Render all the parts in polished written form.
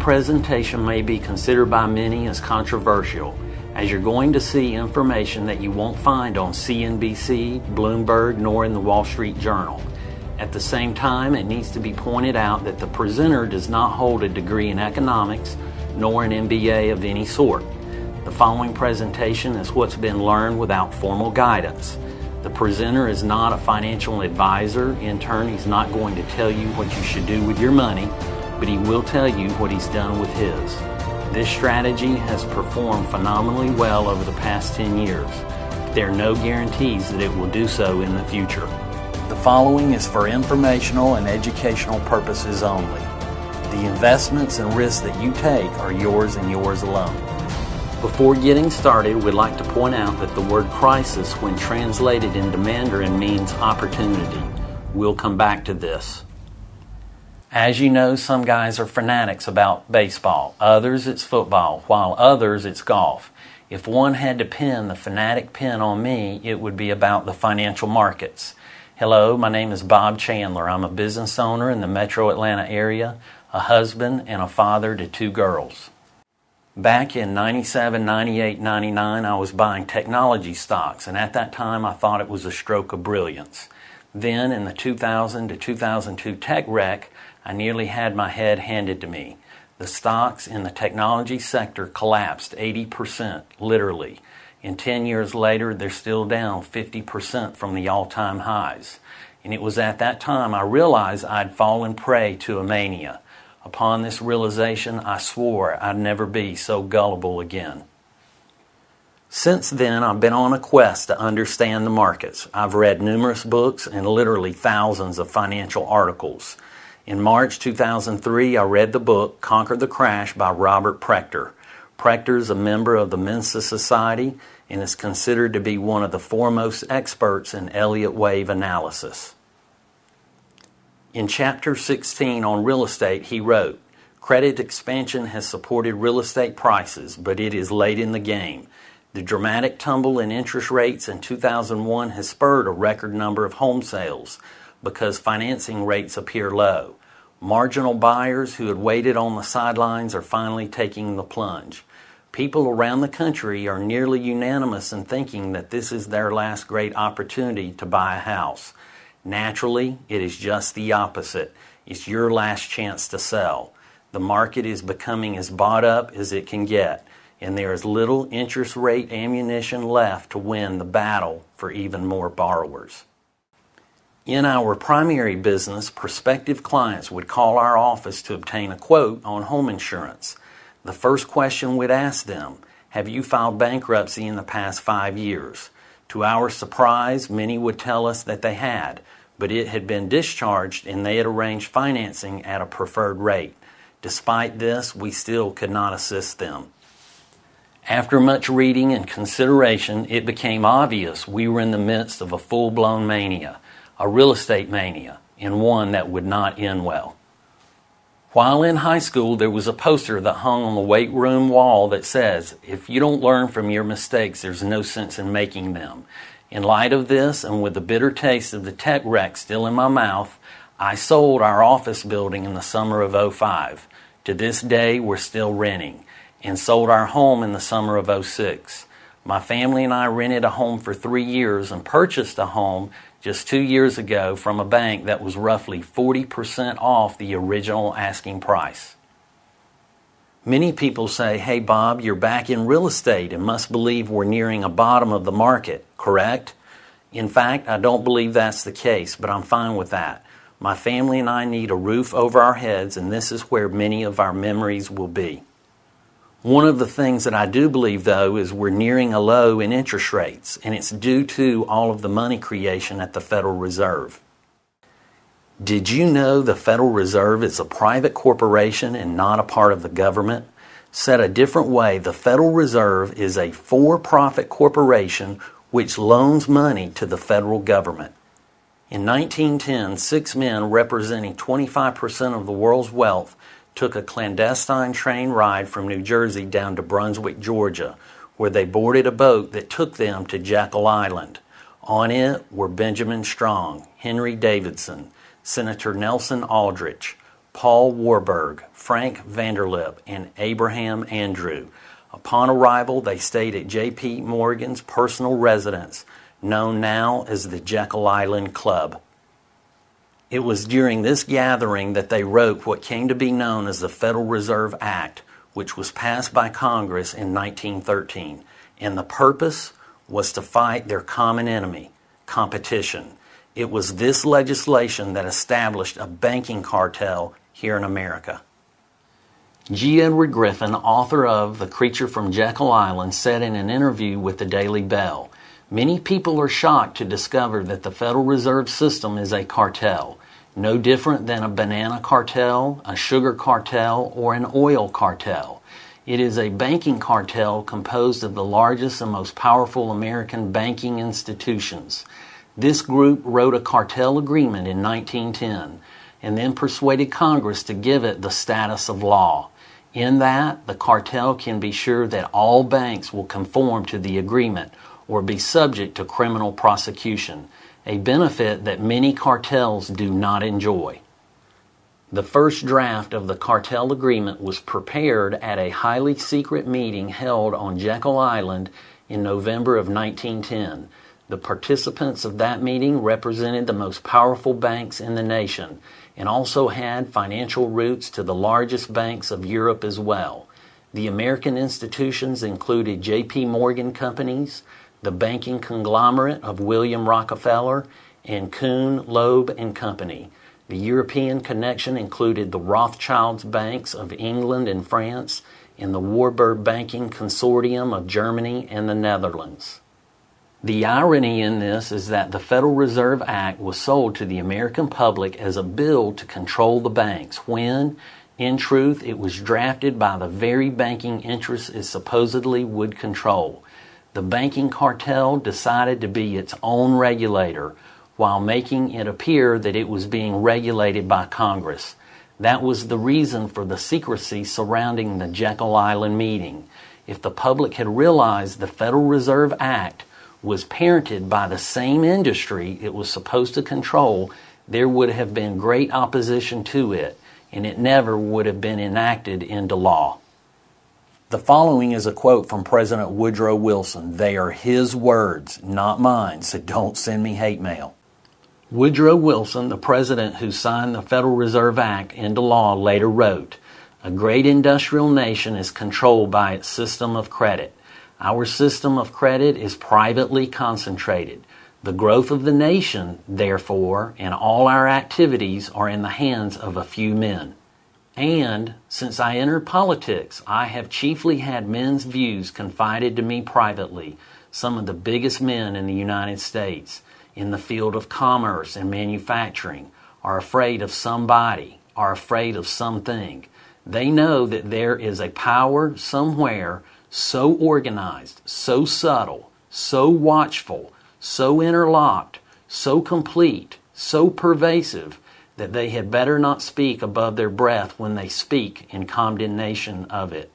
presentation may be considered by many as controversial, as you're going to see information that you won't find on CNBC, Bloomberg, nor in the Wall Street Journal. At the same time, it needs to be pointed out that the presenter does not hold a degree in economics nor an MBA of any sort. The following presentation is what's been learned without formal guidance. The presenter is not a financial advisor. In turn, he's not going to tell you what you should do with your money, but he will tell you what he's done with his. This strategy has performed phenomenally well over the past 10 years. There are no guarantees that it will do so in the future. The following is for informational and educational purposes only. The investments and risks that you take are yours and yours alone. Before getting started, we'd like to point out that the word crisis, when translated into Mandarin, means opportunity. We'll come back to this. As you know, some guys are fanatics about baseball. Others, it's football, while others, it's golf. If one had to pin the fanatic pin on me, it would be about the financial markets. Hello, my name is Bob Chandler. I'm a business owner in the metro Atlanta area, a husband, and a father to 2 girls. Back in 97, 98, 99, I was buying technology stocks, and at that time I thought it was a stroke of brilliance. Then, in the 2000 to 2002 tech wreck, I nearly had my head handed to me. The stocks in the technology sector collapsed 80%, literally. And 10 years later, they're still down 50% from the all-time highs. And it was at that time I realized I'd fallen prey to a mania. Upon this realization, I swore I'd never be so gullible again. Since then, I've been on a quest to understand the markets. I've read numerous books and literally thousands of financial articles. In March 2003, I read the book Conquer the Crash by Robert Prechter. Prechter is a member of the Mensa Society and is considered to be one of the foremost experts in Elliott wave analysis. In Chapter 16 on real estate, he wrote, "Credit expansion has supported real estate prices, but it is late in the game. The dramatic tumble in interest rates in 2001 has spurred a record number of home sales because financing rates appear low. Marginal buyers who had waited on the sidelines are finally taking the plunge. People around the country are nearly unanimous in thinking that this is their last great opportunity to buy a house. Naturally, it is just the opposite. It's your last chance to sell. The market is becoming as bought up as it can get, and there is little interest rate ammunition left to win the battle for even more borrowers." In our primary business, prospective clients would call our office to obtain a quote on home insurance. The first question we'd ask them, "Have you filed bankruptcy in the past 5 years?" To our surprise, many would tell us that they had, but it had been discharged and they had arranged financing at a preferred rate. Despite this, we still could not assist them. After much reading and consideration, it became obvious we were in the midst of a full-blown mania, a real estate mania, and one that would not end well. While in high school, there was a poster that hung on the weight room wall that says, "If you don't learn from your mistakes, there's no sense in making them." In light of this, and with the bitter taste of the tech wreck still in my mouth, I sold our office building in the summer of '05. To this day, we're still renting, and sold our home in the summer of '06. My family and I rented a home for 3 years and purchased a home just 2 years ago from a bank that was roughly 40% off the original asking price. Many people say, "Hey Bob, you're back in real estate and must believe we're nearing a bottom of the market, correct?" In fact, I don't believe that's the case, but I'm fine with that. My family and I need a roof over our heads, and this is where many of our memories will be. One of the things that I do believe, though, is we're nearing a low in interest rates, and it's due to all of the money creation at the Federal Reserve. Did you know the Federal Reserve is a private corporation and not a part of the government? Said a different way, the Federal Reserve is a for-profit corporation which loans money to the federal government. In 1910, 6 men representing 25% of the world's wealth took a clandestine train ride from New Jersey down to Brunswick, Georgia, where they boarded a boat that took them to Jekyll Island. On it were Benjamin Strong, Henry Davidson, Senator Nelson Aldrich, Paul Warburg, Frank Vanderlip, and Abraham Andrew. Upon arrival, they stayed at J.P. Morgan's personal residence, known now as the Jekyll Island Club. It was during this gathering that they wrote what came to be known as the Federal Reserve Act, which was passed by Congress in 1913, and the purpose was to fight their common enemy, competition. It was this legislation that established a banking cartel here in America. G. Edward Griffin, author of The Creature from Jekyll Island, said in an interview with the Daily Bell, "Many people are shocked to discover that the Federal Reserve System is a cartel, no different than a banana cartel, a sugar cartel, or an oil cartel. It is a banking cartel composed of the largest and most powerful American banking institutions. This group wrote a cartel agreement in 1910 and then persuaded Congress to give it the status of law. In that, the cartel can be sure that all banks will conform to the agreement or be subject to criminal prosecution, a benefit that many cartels do not enjoy." The first draft of the cartel agreement was prepared at a highly secret meeting held on Jekyll Island in November of 1910. The participants of that meeting represented the most powerful banks in the nation and also had financial roots to the largest banks of Europe as well. The American institutions included J.P. Morgan companies, the banking conglomerate of William Rockefeller, and Kuhn, Loeb and Company. The European connection included the Rothschilds banks of England and France and the Warburg Banking Consortium of Germany and the Netherlands. The irony in this is that the Federal Reserve Act was sold to the American public as a bill to control the banks when, in truth, it was drafted by the very banking interests it supposedly would control. The banking cartel decided to be its own regulator while making it appear that it was being regulated by Congress. That was the reason for the secrecy surrounding the Jekyll Island meeting. If the public had realized the Federal Reserve Act was parented by the same industry it was supposed to control, there would have been great opposition to it, and it never would have been enacted into law. The following is a quote from President Woodrow Wilson. They are his words, not mine, so don't send me hate mail. Woodrow Wilson, the president who signed the Federal Reserve Act into law, later wrote, "A great industrial nation is controlled by its system of credit. Our system of credit is privately concentrated. The growth of the nation, therefore, and all our activities are in the hands of a few men. And, since I entered politics, I have chiefly had men's views confided to me privately, some of the biggest men in the United States, in the field of commerce and manufacturing, are afraid of somebody, are afraid of something. They know that there is a power somewhere so organized, so subtle, so watchful, so interlocked, so complete, so pervasive, that they had better not speak above their breath when they speak in condemnation of it."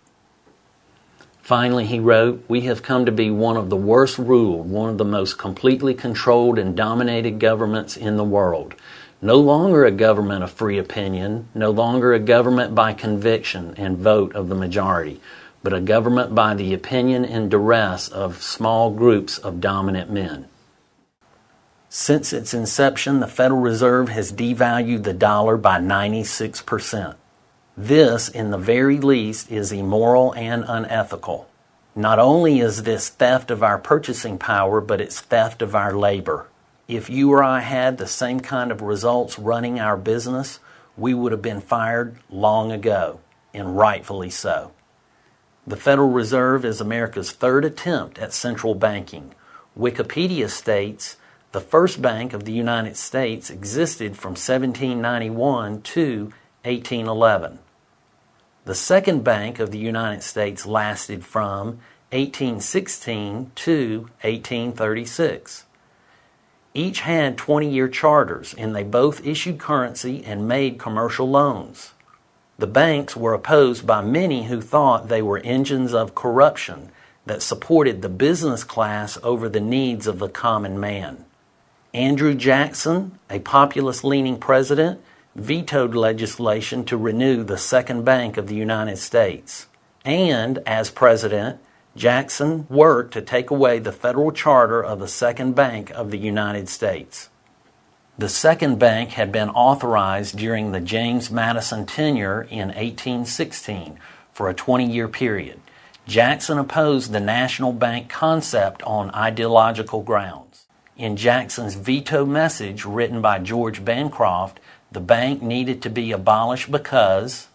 Finally, he wrote, "We have come to be one of the worst ruled, one of the most completely controlled and dominated governments in the world. No longer a government of free opinion, no longer a government by conviction and vote of the majority, but a government by the opinion and duress of small groups of dominant men. Since its inception, the Federal Reserve has devalued the dollar by 96%. This, in the very least, is immoral and unethical. Not only is this theft of our purchasing power, but it's theft of our labor. If you or I had the same kind of results running our business, we would have been fired long ago, and rightfully so. The Federal Reserve is America's third attempt at central banking. Wikipedia states, the first Bank of the United States existed from 1791 to 1811. The second Bank of the United States lasted from 1816 to 1836. Each had 20-year charters, and they both issued currency and made commercial loans. The banks were opposed by many who thought they were engines of corruption that supported the business class over the needs of the common man. Andrew Jackson, a populist-leaning president, vetoed legislation to renew the Second Bank of the United States. And, as president, Jackson worked to take away the federal charter of the Second Bank of the United States. The Second Bank had been authorized during the James Madison tenure in 1816 for a 20-year period. Jackson opposed the national bank concept on ideological grounds. In Jackson's veto message written by George Bancroft, the bank needed to be abolished because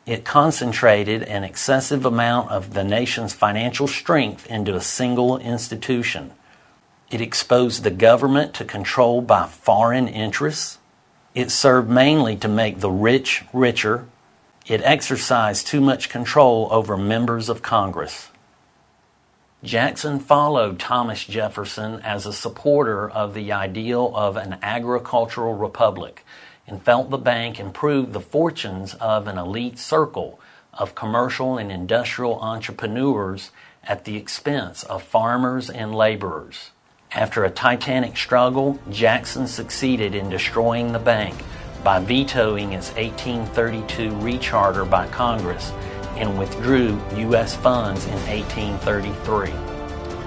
it concentrated an excessive amount of the nation's financial strength into a single institution. It exposed the government to control by foreign interests. It served mainly to make the rich richer. It exercised too much control over members of Congress. Jackson followed Thomas Jefferson as a supporter of the ideal of an agricultural republic and felt the bank improved the fortunes of an elite circle of commercial and industrial entrepreneurs at the expense of farmers and laborers. After a titanic struggle, Jackson succeeded in destroying the bank by vetoing its 1832 recharter by Congress and withdrew U.S. funds in 1833.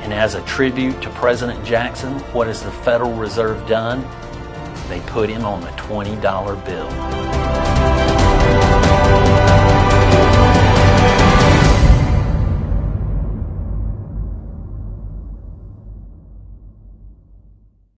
And as a tribute to President Jackson, what has the Federal Reserve done? They put him on the $20 bill.